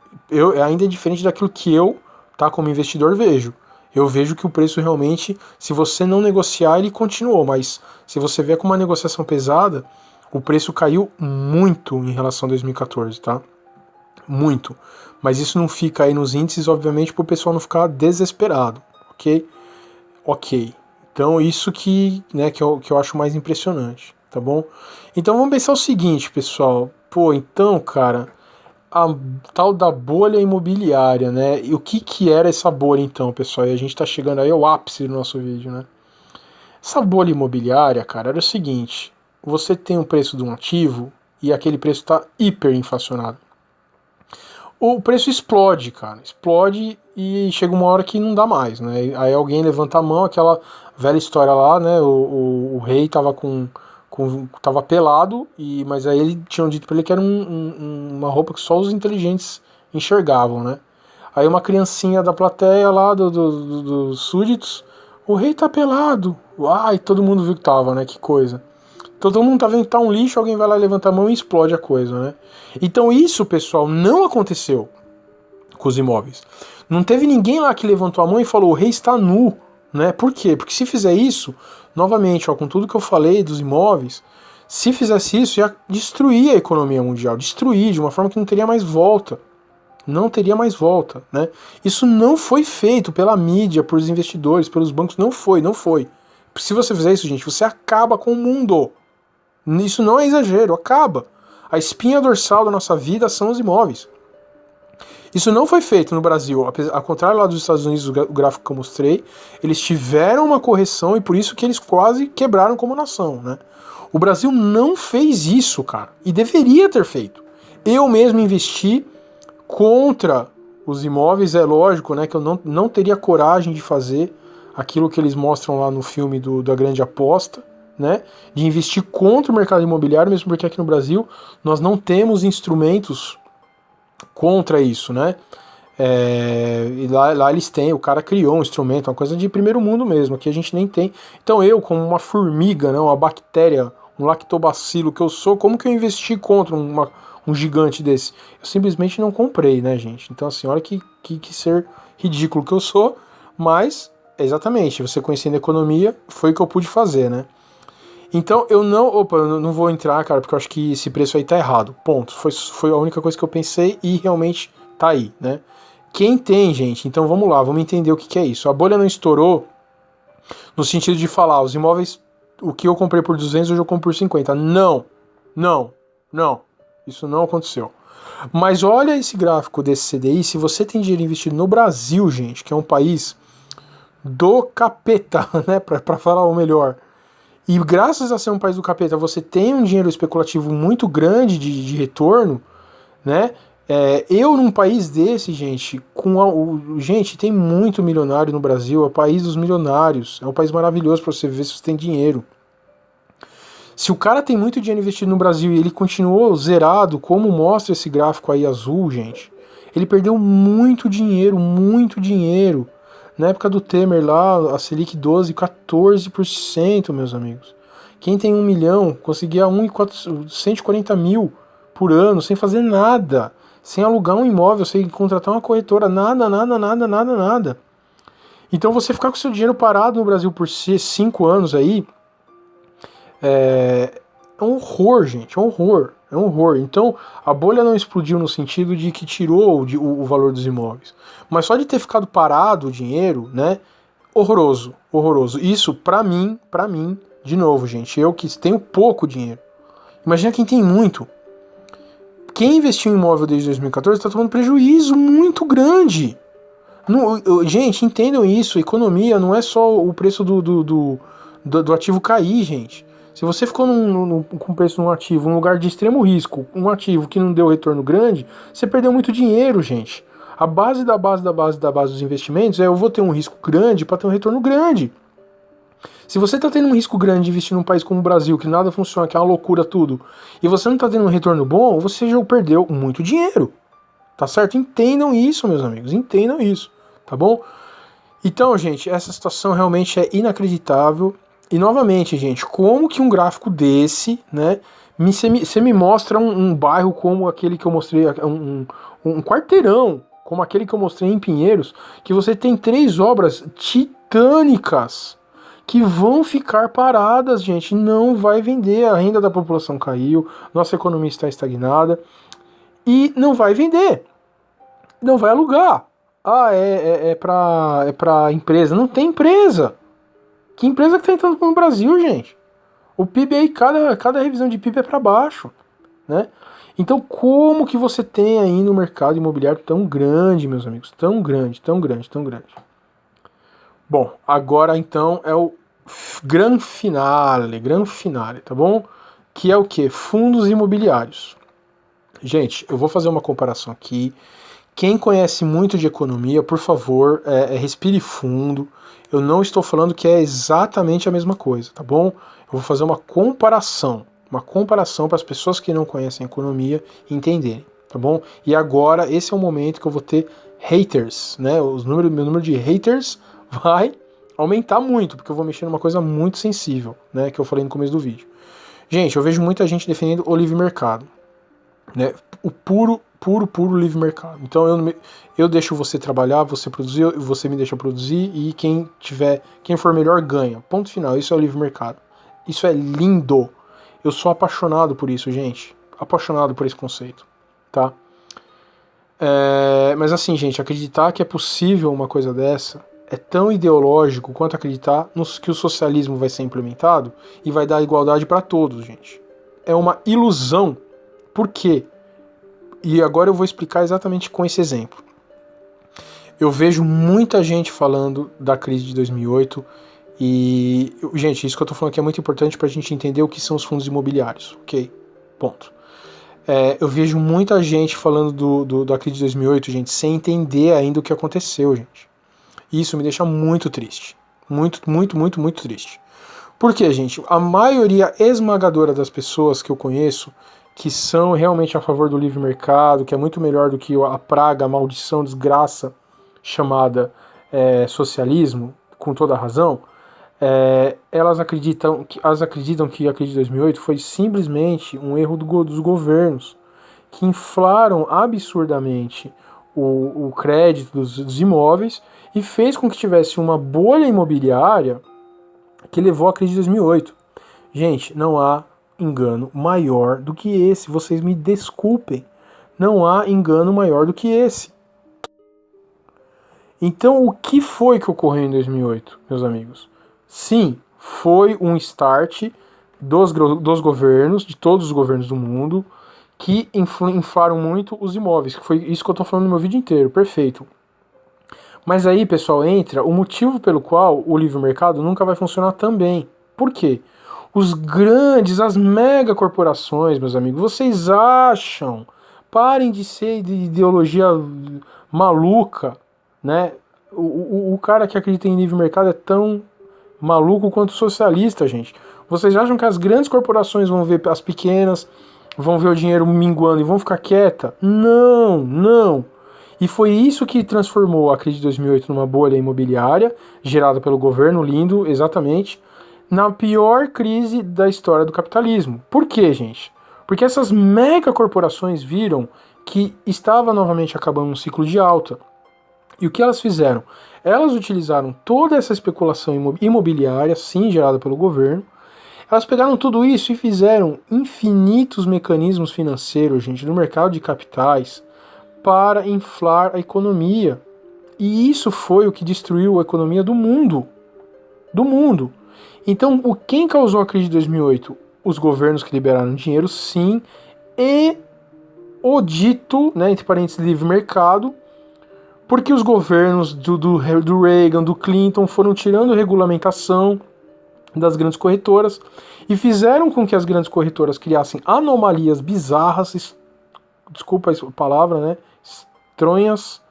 ainda é diferente daquilo que eu, tá, como investidor, vejo. Eu vejo que o preço realmente, se você não negociar, ele continuou, mas se você vier com uma negociação pesada, o preço caiu muito em relação a 2014, tá? Muito. Mas isso não fica aí nos índices, obviamente, para o pessoal não ficar desesperado, ok? Ok. Então isso né, que eu acho mais impressionante, tá bom? Então vamos pensar o seguinte, pessoal. Pô, então, cara, a tal da bolha imobiliária, né? E o que era essa bolha então, pessoal? E a gente tá chegando aí ao ápice do nosso vídeo, né? Essa bolha imobiliária, cara, era o seguinte: você tem um preço de um ativo e aquele preço está hiperinflacionado. O preço explode, cara, explode e chega uma hora que não dá mais, né? Aí alguém levanta a mão, aquela velha história lá, né? O rei tava tava pelado, mas aí tinham dito pra ele que era uma roupa que só os inteligentes enxergavam, né? Aí uma criancinha da plateia lá, dos súditos, o rei tá pelado. Uai, todo mundo viu que tava, né? Que coisa. Então todo mundo tá vendo que tá um lixo, alguém vai lá, levanta a mão e explode a coisa, né? Então isso, pessoal, não aconteceu com os imóveis. Não teve ninguém lá que levantou a mão e falou, o rei está nu, né? Por quê? Porque se fizer isso, novamente, ó, com tudo que eu falei dos imóveis, se fizesse isso, ia destruir a economia mundial, destruir de uma forma que não teria mais volta. Não teria mais volta, né? Isso não foi feito pela mídia, pelos investidores, pelos bancos, não foi. se você fizer isso, gente, você acaba com o mundo. Isso não é exagero, acaba. A espinha dorsal da nossa vida são os imóveis. Isso não foi feito no Brasil, ao contrário lá dos Estados Unidos, o gráfico que eu mostrei, eles tiveram uma correção e por isso que eles quase quebraram como nação, né? O Brasil não fez isso, cara, e deveria ter feito. Eu mesmo investi contra os imóveis, é lógico, né, que eu não teria coragem de fazer aquilo que eles mostram lá no filme da Grande Aposta, né, de investir contra o mercado imobiliário, mesmo porque aqui no Brasil nós não temos instrumentos contra isso, né? E lá eles têm, o cara criou um instrumento, uma coisa de primeiro mundo mesmo, aqui a gente nem tem. Então eu, como uma formiga, né, uma bactéria, um lactobacilo que eu sou, como que eu investi contra um gigante desse? Eu simplesmente não comprei, né, gente? Então assim, olha que ser ridículo que eu sou, mas exatamente, você conhecendo a economia, foi o que eu pude fazer, né? Então eu não vou entrar, cara, porque eu acho que esse preço aí tá errado. Ponto. Foi a única coisa que eu pensei e realmente tá aí, né? Quem tem, gente, então vamos lá, vamos entender o que é isso. A bolha não estourou no sentido de falar, os imóveis, o que eu comprei por 200, hoje eu compro por 50. Não. Isso não aconteceu. Mas olha esse gráfico desse CDI, se você tem dinheiro investido no Brasil, gente, que é um país do capeta, né, pra falar o melhor, e graças a ser um país do capeta, você tem um dinheiro especulativo muito grande de retorno, né? Eu num país desse, gente, gente, tem muito milionário no Brasil, é o país dos milionários, é um país maravilhoso para você ver se você tem dinheiro. Se o cara tem muito dinheiro investido no Brasil e ele continuou zerado, como mostra esse gráfico aí azul, gente, ele perdeu muito dinheiro, muito dinheiro. Na época do Temer lá, a Selic 12, 14%, meus amigos. Quem tem 1 milhão conseguia 140 mil por ano, sem fazer nada. Sem alugar um imóvel, sem contratar uma corretora, nada. Então você ficar com seu dinheiro parado no Brasil por 5 anos aí, é um horror, gente, é um horror. Então, a bolha não explodiu no sentido de que tirou o valor dos imóveis. Mas só de ter ficado parado o dinheiro, né, horroroso. Isso, pra mim, de novo, gente, eu que tenho pouco dinheiro. Imagina quem tem muito. Quem investiu em imóvel desde 2014 está tomando prejuízo muito grande. Gente, entendam isso, economia não é só o preço do ativo cair, gente. Se você ficou com preço num ativo, um lugar de extremo risco, um ativo que não deu retorno grande, você perdeu muito dinheiro, gente. A base dos investimentos é eu vou ter um risco grande para ter um retorno grande. Se você está tendo um risco grande de investir num país como o Brasil, que nada funciona, que é uma loucura tudo, e você não está tendo um retorno bom, você já perdeu muito dinheiro. Tá certo? Entendam isso, meus amigos, entendam isso, tá bom? Então, gente, essa situação realmente é inacreditável. E novamente, gente, como que um gráfico desse, né, você me mostra um bairro como aquele que eu mostrei, um quarteirão, como aquele que eu mostrei em Pinheiros, que você tem 3 obras titânicas que vão ficar paradas, gente, não vai vender, a renda da população caiu, nossa economia está estagnada e não vai vender, não vai alugar. É pra empresa, não tem empresa. Que empresa que está entrando no Brasil, gente? O PIB aí, cada revisão de PIB é para baixo, né? Então, como que você tem aí no mercado imobiliário tão grande, meus amigos? Tão grande. Bom, agora então é o gran finale, tá bom? Que é o quê? Fundos imobiliários. Gente, eu vou fazer uma comparação aqui. Quem conhece muito de economia, por favor, respire fundo. Eu não estou falando que é exatamente a mesma coisa, tá bom? Eu vou fazer uma comparação para as pessoas que não conhecem economia entenderem, tá bom? E agora, esse é o momento que eu vou ter haters, né? Meu número de haters vai aumentar muito, porque eu vou mexer numa coisa muito sensível, né? Que eu falei no começo do vídeo. Gente, eu vejo muita gente defendendo o livre mercado, né? O puro livre mercado. Então eu deixo você trabalhar, você produzir, você me deixa produzir e quem for melhor ganha. Ponto final. Isso é o livre mercado. Isso é lindo. Eu sou apaixonado por isso, gente. Apaixonado por esse conceito, tá? Mas assim, gente, acreditar que é possível uma coisa dessa é tão ideológico quanto acreditar que o socialismo vai ser implementado e vai dar igualdade para todos, gente. É uma ilusão. Por quê? E agora eu vou explicar exatamente com esse exemplo. Eu vejo muita gente falando da crise de 2008 e, gente, isso que eu tô falando aqui é muito importante pra gente entender o que são os fundos imobiliários, ok? Ponto. Eu vejo muita gente falando da crise de 2008, gente, sem entender ainda o que aconteceu, gente. E isso me deixa muito triste. Muito, muito, muito, muito triste. Por quê, gente? A maioria esmagadora das pessoas que eu conheço, que são realmente a favor do livre mercado, que é muito melhor do que a praga, a maldição, desgraça chamada socialismo, com toda a razão, elas acreditam que a crise de 2008 foi simplesmente um erro dos governos, que inflaram absurdamente o crédito dos imóveis e fez com que tivesse uma bolha imobiliária que levou à crise de 2008. Gente, não há engano maior do que esse. Vocês me desculpem. Não há engano maior do que esse. Então, o que foi que ocorreu em 2008, meus amigos? Sim, foi um start dos governos, de todos os governos do mundo, que inflaram muito os imóveis. Que foi isso que eu estou falando no meu vídeo inteiro. Perfeito. Mas aí, pessoal, entra o motivo pelo qual o livre mercado nunca vai funcionar tão bem. Por quê? Os grandes, as mega corporações, meus amigos, vocês acham? Parem de ser de ideologia maluca, né? O cara que acredita em livre mercado é tão maluco quanto socialista, gente. Vocês acham que as grandes corporações vão ver as pequenas, vão ver o dinheiro minguando e vão ficar quieta? Não, não. E foi isso que transformou a crise de 2008 numa bolha imobiliária, gerada pelo governo, lindo, exatamente, na pior crise da história do capitalismo. Por quê, gente? Porque essas mega corporações viram que estava novamente acabando um ciclo de alta. E o que elas fizeram? Elas utilizaram toda essa especulação imobiliária, sim, gerada pelo governo. Elas pegaram tudo isso e fizeram infinitos mecanismos financeiros, gente, no mercado de capitais, para inflar a economia. E isso foi o que destruiu a economia do mundo. Do mundo. Então, quem causou a crise de 2008? Os governos que liberaram dinheiro, sim, e o dito, né, entre parênteses, livre mercado, porque os governos do Reagan, do Clinton, foram tirando regulamentação das grandes corretoras e fizeram com que as grandes corretoras criassem anomalias bizarras, desculpa a palavra, né, estranhas,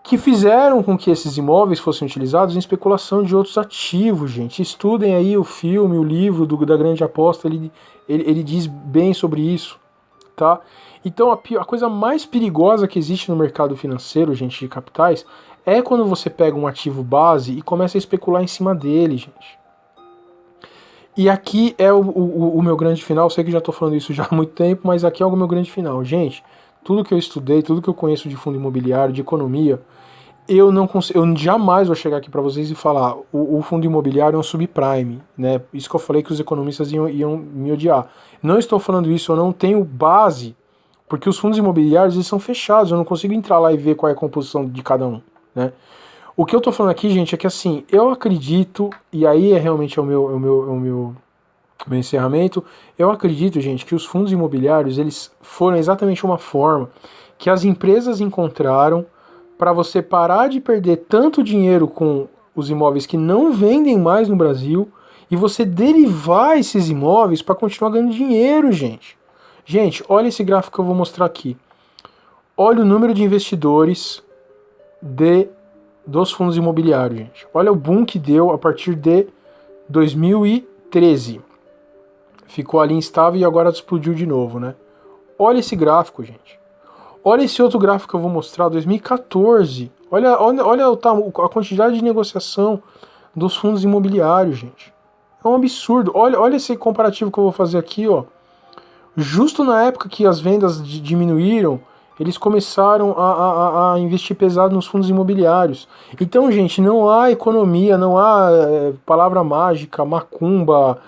que fizeram com que esses imóveis fossem utilizados em especulação de outros ativos, gente. Estudem aí o filme, o livro da Grande Aposta, ele diz bem sobre isso, tá? Então a coisa mais perigosa que existe no mercado financeiro, gente, de capitais, é quando você pega um ativo base e começa a especular em cima dele, gente. E aqui é o meu grande final. Eu sei que já estou falando isso já há muito tempo, mas aqui é o meu grande final. Gente, tudo que eu estudei, tudo que eu conheço de fundo imobiliário, de economia, eu jamais vou chegar aqui para vocês e falar o fundo imobiliário é um subprime, né? Isso que eu falei que os economistas iam me odiar. Não estou falando isso, eu não tenho base, porque os fundos imobiliários eles são fechados, eu não consigo entrar lá e ver qual é a composição de cada um, né? O que eu tô falando aqui, gente, é que assim, eu acredito, e aí realmente o meu encerramento, eu acredito, gente, que os fundos imobiliários, eles foram exatamente uma forma que as empresas encontraram para você parar de perder tanto dinheiro com os imóveis que não vendem mais no Brasil e você derivar esses imóveis para continuar ganhando dinheiro, gente. Gente, olha esse gráfico que eu vou mostrar aqui. Olha o número de investidores dos fundos imobiliários, gente. Olha o boom que deu a partir de 2013. Ficou ali instável e agora explodiu de novo, né? Olha esse gráfico, gente. Olha esse outro gráfico que eu vou mostrar, 2014. Olha a quantidade de negociação dos fundos imobiliários, gente. É um absurdo. Olha esse comparativo que eu vou fazer aqui, ó. Justo na época que as vendas diminuíram, eles começaram a investir pesado nos fundos imobiliários. Então, gente, não há economia, não há palavra mágica, macumba,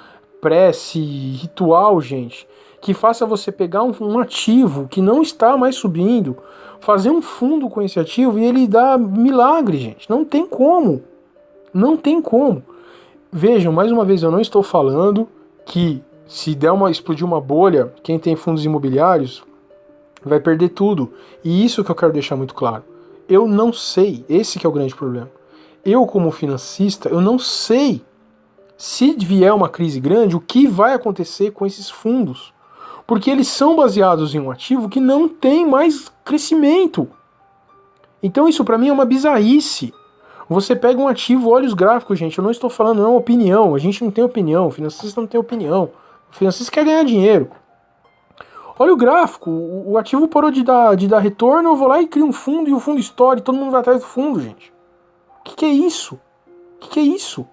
prece, ritual, gente, que faça você pegar um ativo que não está mais subindo, fazer um fundo com esse ativo e ele dá milagre, gente. Não tem como. Não tem como. Vejam, mais uma vez, eu não estou falando que se explodir uma bolha, quem tem fundos imobiliários vai perder tudo. E isso que eu quero deixar muito claro. Eu não sei, esse que é o grande problema. Eu, como financista, eu não sei se vier uma crise grande, o que vai acontecer com esses fundos. Porque eles são baseados em um ativo que não tem mais crescimento. Então isso para mim é uma bizarrice. Você pega um ativo, olha os gráficos, gente, eu não estou falando, não é uma opinião, a gente não tem opinião, o financista não tem opinião. O financista quer ganhar dinheiro. Olha o gráfico, o ativo parou de dar retorno, eu vou lá e crio um fundo e o fundo estoura e todo mundo vai atrás do fundo, gente. O que é isso? O que é isso?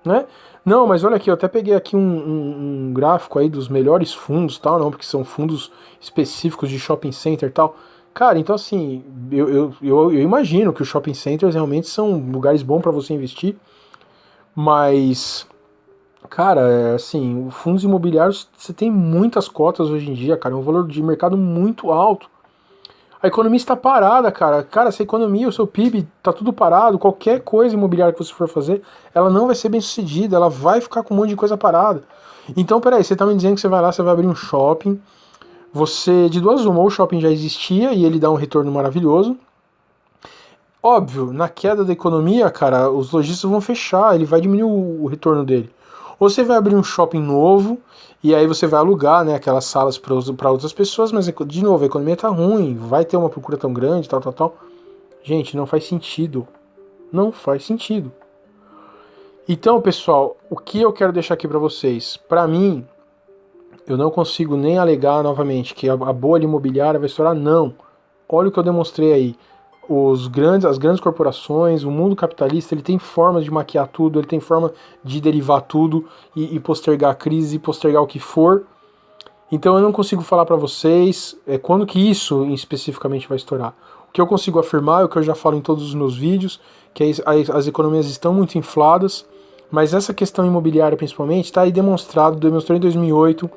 Né? Não, mas olha aqui, eu até peguei aqui um gráfico aí dos melhores fundos, tal, não, porque são fundos específicos de shopping center e tal. Cara, então assim, eu imagino que os shopping centers realmente são lugares bons para você investir, mas, cara, assim, fundos imobiliários, você tem muitas cotas hoje em dia, cara, é um valor de mercado muito alto. A economia está parada, cara. Cara, se a economia, o seu PIB, tá tudo parado, qualquer coisa imobiliária que você for fazer, ela não vai ser bem sucedida, ela vai ficar com um monte de coisa parada. Então, peraí, você tá me dizendo que você vai lá, você vai abrir um shopping, você, de duas uma, ou o shopping já existia e ele dá um retorno maravilhoso. Óbvio, na queda da economia, cara, os lojistas vão fechar, ele vai diminuir o retorno dele. Ou você vai abrir um shopping novo, e aí você vai alugar, né, aquelas salas para outras pessoas, mas, de novo, a economia tá ruim, vai ter uma procura tão grande, tal, tal, tal. Gente, não faz sentido. Não faz sentido. Então, pessoal, o que eu quero deixar aqui para vocês? Para mim, eu não consigo nem alegar novamente que a bolha imobiliária vai estourar, não. Olha o que eu demonstrei aí. As grandes corporações, o mundo capitalista, ele tem formas de maquiar tudo, ele tem forma de derivar tudo e postergar a crise, e postergar o que for. Então eu não consigo falar para vocês quando que isso especificamente vai estourar. O que eu consigo afirmar é o que eu já falo em todos os meus vídeos, que as economias estão muito infladas, mas essa questão imobiliária principalmente está aí demonstrado, demonstrou em 2008,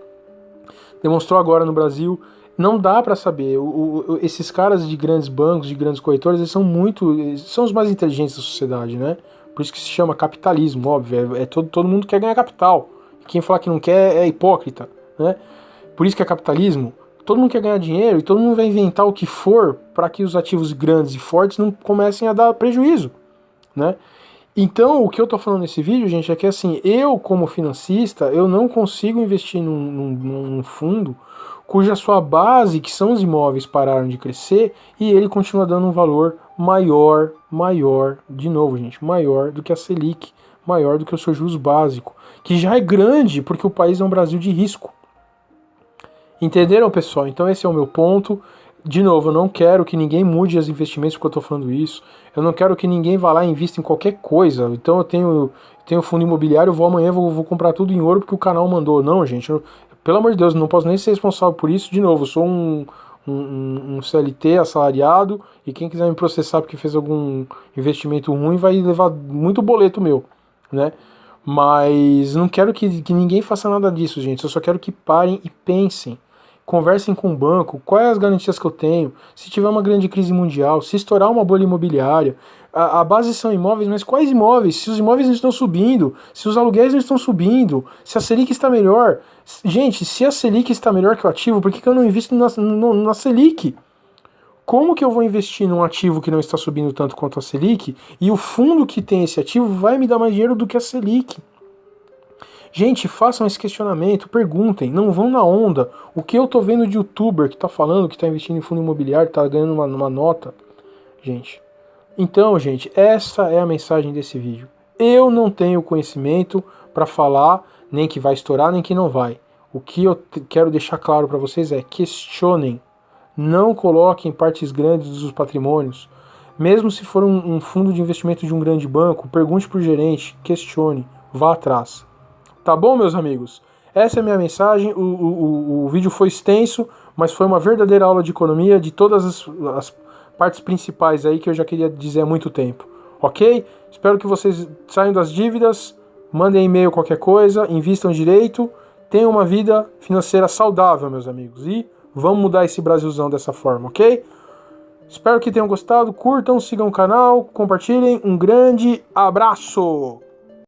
demonstrou agora no Brasil. Não dá para saber. Esses caras de grandes bancos, de grandes corretores, eles são os mais inteligentes da sociedade, né? Por isso que se chama capitalismo, óbvio. Todo mundo quer ganhar capital. Quem falar que não quer é hipócrita, né? Por isso que é capitalismo. Todo mundo quer ganhar dinheiro e todo mundo vai inventar o que for para que os ativos grandes e fortes não comecem a dar prejuízo, né? Então, o que eu tô falando nesse vídeo, gente, é que assim, eu como financista, eu não consigo investir num fundo cuja sua base, que são os imóveis, pararam de crescer e ele continua dando um valor maior, de novo, gente, maior do que a Selic, maior do que o seu juros básico, que já é grande porque o país é um Brasil de risco. Entenderam, pessoal? Então esse é o meu ponto. De novo, eu não quero que ninguém mude os investimentos porque eu estou falando isso. Eu não quero que ninguém vá lá e invista em qualquer coisa. Então eu tenho fundo imobiliário, amanhã vou comprar tudo em ouro porque o canal mandou. Não, gente, pelo amor de Deus, não posso nem ser responsável por isso. De novo, eu sou um CLT assalariado e quem quiser me processar porque fez algum investimento ruim vai levar muito boleto meu, né? Mas não quero que ninguém faça nada disso, gente. Eu só quero que parem e pensem. Conversem com o banco, quais as garantias que eu tenho, se tiver uma grande crise mundial, se estourar uma bolha imobiliária, a base são imóveis, mas quais imóveis? Se os imóveis não estão subindo, se os aluguéis não estão subindo, se a Selic está melhor. Gente, se a Selic está melhor que o ativo, por que eu não invisto na Selic? Como que eu vou investir num ativo que não está subindo tanto quanto a Selic e o fundo que tem esse ativo vai me dar mais dinheiro do que a Selic? Gente, façam esse questionamento, perguntem, não vão na onda. O que eu tô vendo de youtuber que tá falando que tá investindo em fundo imobiliário, tá ganhando uma nota, gente. Então, gente, essa é a mensagem desse vídeo. Eu não tenho conhecimento para falar nem que vai estourar, nem que não vai. O que eu quero deixar claro para vocês é questionem. Não coloquem partes grandes dos patrimônios. Mesmo se for um fundo de investimento de um grande banco, pergunte pro gerente, questione, vá atrás. Tá bom, meus amigos? Essa é a minha mensagem. O vídeo foi extenso, mas foi uma verdadeira aula de economia de todas as partes principais aí que eu já queria dizer há muito tempo. Ok? Espero que vocês saiam das dívidas, mandem e-mail qualquer coisa, invistam direito, tenham uma vida financeira saudável, meus amigos. E vamos mudar esse Brasilzão dessa forma, ok? Espero que tenham gostado, curtam, sigam o canal, compartilhem. Um grande abraço!